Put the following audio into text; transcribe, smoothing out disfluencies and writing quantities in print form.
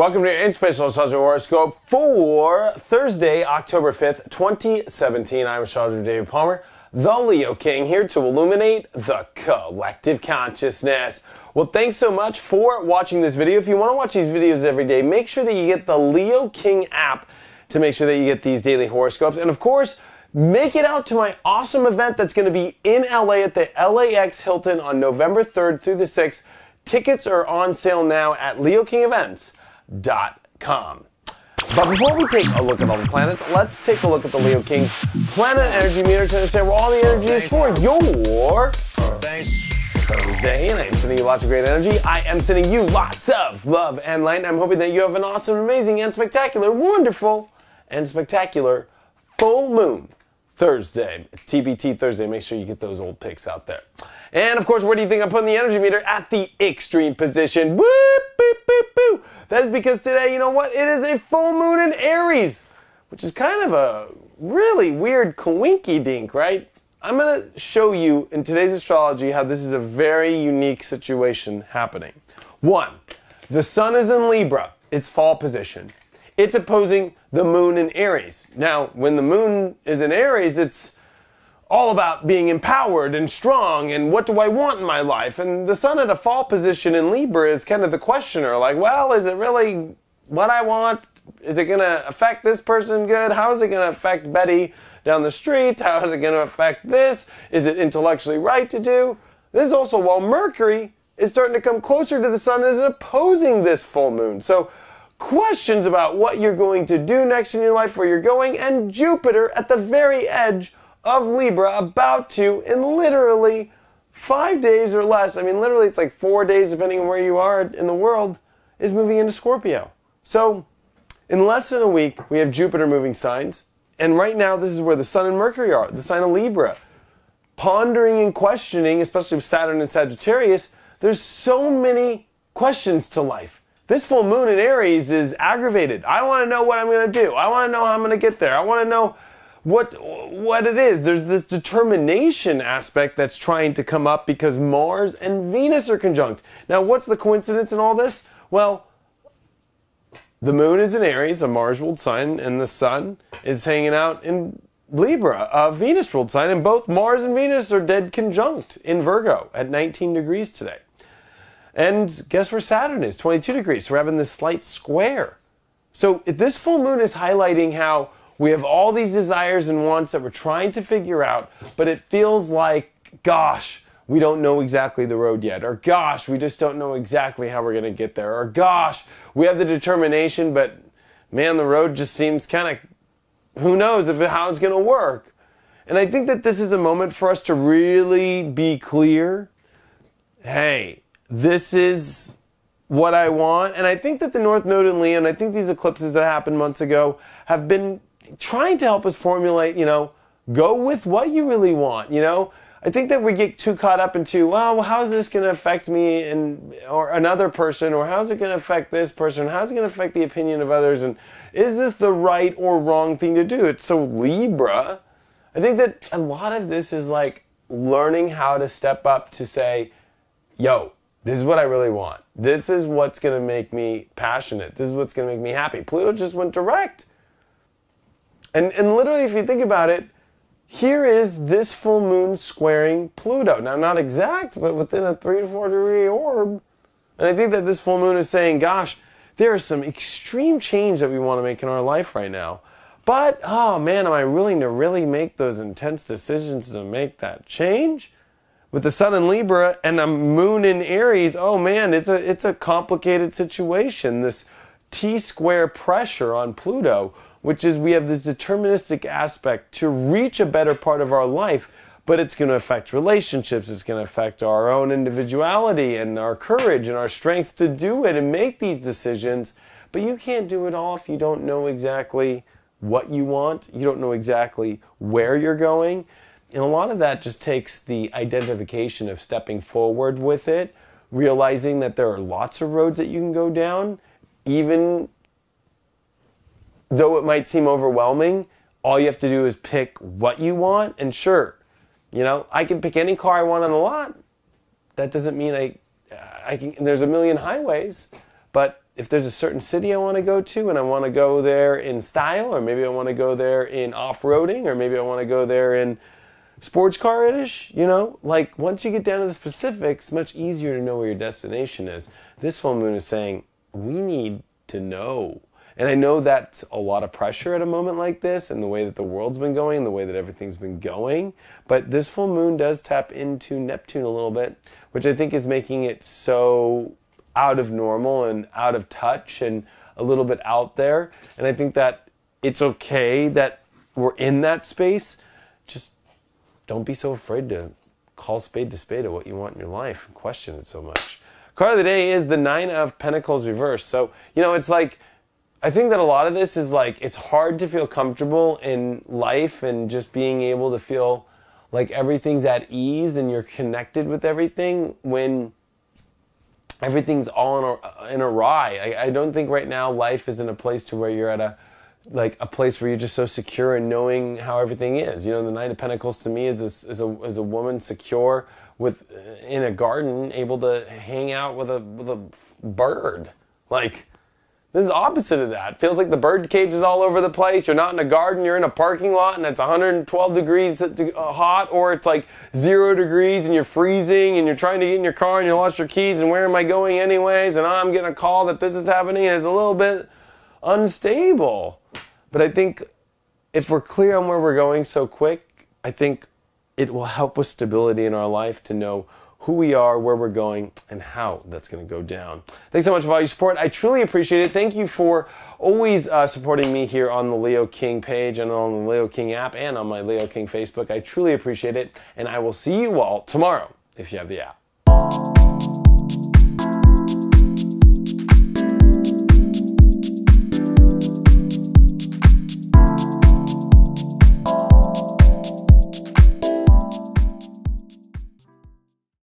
Welcome to your Inspirational Astrology Horoscope for Thursday, October 5th, 2017. I'm astrologer David Palmer, the Leo King, here to illuminate the collective consciousness. Well, thanks so much for watching this video. If you want to watch these videos every day, make sure that you get the Leo King app to make sure that you get these daily horoscopes. And of course, make it out to my awesome event that's going to be in LA at the LAX Hilton on November 3rd through the 6th. Tickets are on sale now at leokingevents.com. But before we take a look at all the planets, let's take a look at the Leo King's planet energy meter to understand where all the energy is for your Thursday. And I am sending you lots of great energy. I am sending you lots of love and light. And I'm hoping that you have an awesome, amazing, and spectacular, wonderful, and spectacular full moon Thursday. It's TBT Thursday. Make sure you get those old pics out there. And of course, where do you think I'm putting the energy meter? At the extreme position. Boop, boop, boop, boop. That is because today, you know what? It is a full moon in Aries, which is kind of a really weird coinky dink, right? I'm going to show you in today's astrology how this is a very unique situation happening. One, the sun is in Libra, its fall position. It's opposing the moon in Aries. Now, when the moon is in Aries, it's all about being empowered and strong and what do I want in my life? And the sun at a fall position in Libra is kind of the questioner. Like, well, is it really what I want? Is it going to affect this person good? How is it going to affect Betty down the street? How is it going to affect this? Is it intellectually right to do? This is also while Mercury is starting to come closer to the sun and is opposing this full moon. So questions about what you're going to do next in your life, where you're going, and Jupiter at the very edge of Libra, about to, in literally 5 days or less, I mean literally it's like 4 days depending on where you are in the world, is moving into Scorpio. So in less than a week we have Jupiter moving signs, and right now this is where the Sun and Mercury are, the sign of Libra. Pondering and questioning, especially with Saturn and Sagittarius, there's so many questions to life. This full moon in Aries is aggravated. I want to know what I'm going to do. I want to know how I'm going to get there. I want to know what it is. There's this determination aspect that's trying to come up because Mars and Venus are conjunct. Now, what's the coincidence in all this? Well, the moon is in Aries, a Mars-ruled sign, and the sun is hanging out in Libra, a Venus-ruled sign, and both Mars and Venus are dead conjunct in Virgo at 19 degrees today. And guess where Saturn is? 22 degrees. So we're having this slight square. So this full moon is highlighting how we have all these desires and wants that we're trying to figure out, but it feels like, gosh, we don't know exactly the road yet. Or gosh, we just don't know exactly how we're going to get there. Or gosh, we have the determination, but man, the road just seems kind of, who knows how it's going to work. And I think that this is a moment for us to really be clear. Hey, this is what I want. And I think that the North Node in Leo, and I think these eclipses that happened months ago, have been trying to help us formulate, go with what you really want, I think that we get too caught up into, well, how's this going to affect me or another person, or how's it going to affect this person, how's it going to affect the opinion of others, and is this the right or wrong thing to do? It's so Libra. I think that a lot of this is like learning how to step up to say, yo, this is what I really want. This is what's going to make me passionate. This is what's going to make me happy. Pluto just went direct. And literally, if you think about it, here is this full moon squaring Pluto. Now, not exact, but within a 3 to 4 degree orb. And I think that this full moon is saying, gosh, there is some extreme change that we want to make in our life right now. But, oh man, am I willing to really make those intense decisions to make that change? With the sun in Libra and the moon in Aries, oh man, it's a complicated situation. This T-square pressure on Pluto, which is we have this deterministic aspect to reach a better part of our life, but it's going to affect relationships, it's going to affect our own individuality and our courage and our strength to do it and make these decisions. But you can't do it all if you don't know exactly what you want, you don't know exactly where you're going. And a lot of that just takes the identification of stepping forward with it, realizing that there are lots of roads that you can go down, even though it might seem overwhelming. All you have to do is pick what you want, and sure, I can pick any car I want on the lot. That doesn't mean I can. There's a million highways, but if there's a certain city I want to go to and I want to go there in style, or maybe I want to go there in off-roading, or maybe I want to go there in sports car-ish, you know? Like, once you get down to the specifics, it's much easier to know where your destination is. This full moon is saying, we need to know. And I know that's a lot of pressure at a moment like this, and the way that the world's been going, the way that everything's been going. But this full moon does tap into Neptune a little bit, which I think is making it so out of normal and out of touch and a little bit out there. And I think that it's okay that we're in that space. Just don't be so afraid to call spade to spade of what you want in your life and question it so much. Card of the day is the 9 of Pentacles reversed. So, you know, it's like, I think that a lot of this is like, it's hard to feel comfortable in life and just being able to feel like everything's at ease and you're connected with everything when everything's all in a awry. I don't think right now life is in a place to where you're at a place where you're just so secure in knowing how everything is. You know, the 9 of Pentacles to me is a woman secure in a garden, able to hang out with a bird. Like, this is opposite of that. It feels like the bird cage is all over the place. You're not in a garden, you're in a parking lot and it's 112 degrees hot, or it's like 0 degrees and you're freezing and you're trying to get in your car and you lost your keys and where am I going anyways? And I'm getting a call that this is happening and it's a little bit unstable. But I think if we're clear on where we're going so quick, I think it will help with stability in our life to know who we are, where we're going, and how that's going to go down. Thanks so much for all your support. I truly appreciate it. Thank you for always supporting me here on the Leo King page and on the Leo King app and on my Leo King Facebook. I truly appreciate it, and I will see you all tomorrow if you have the app.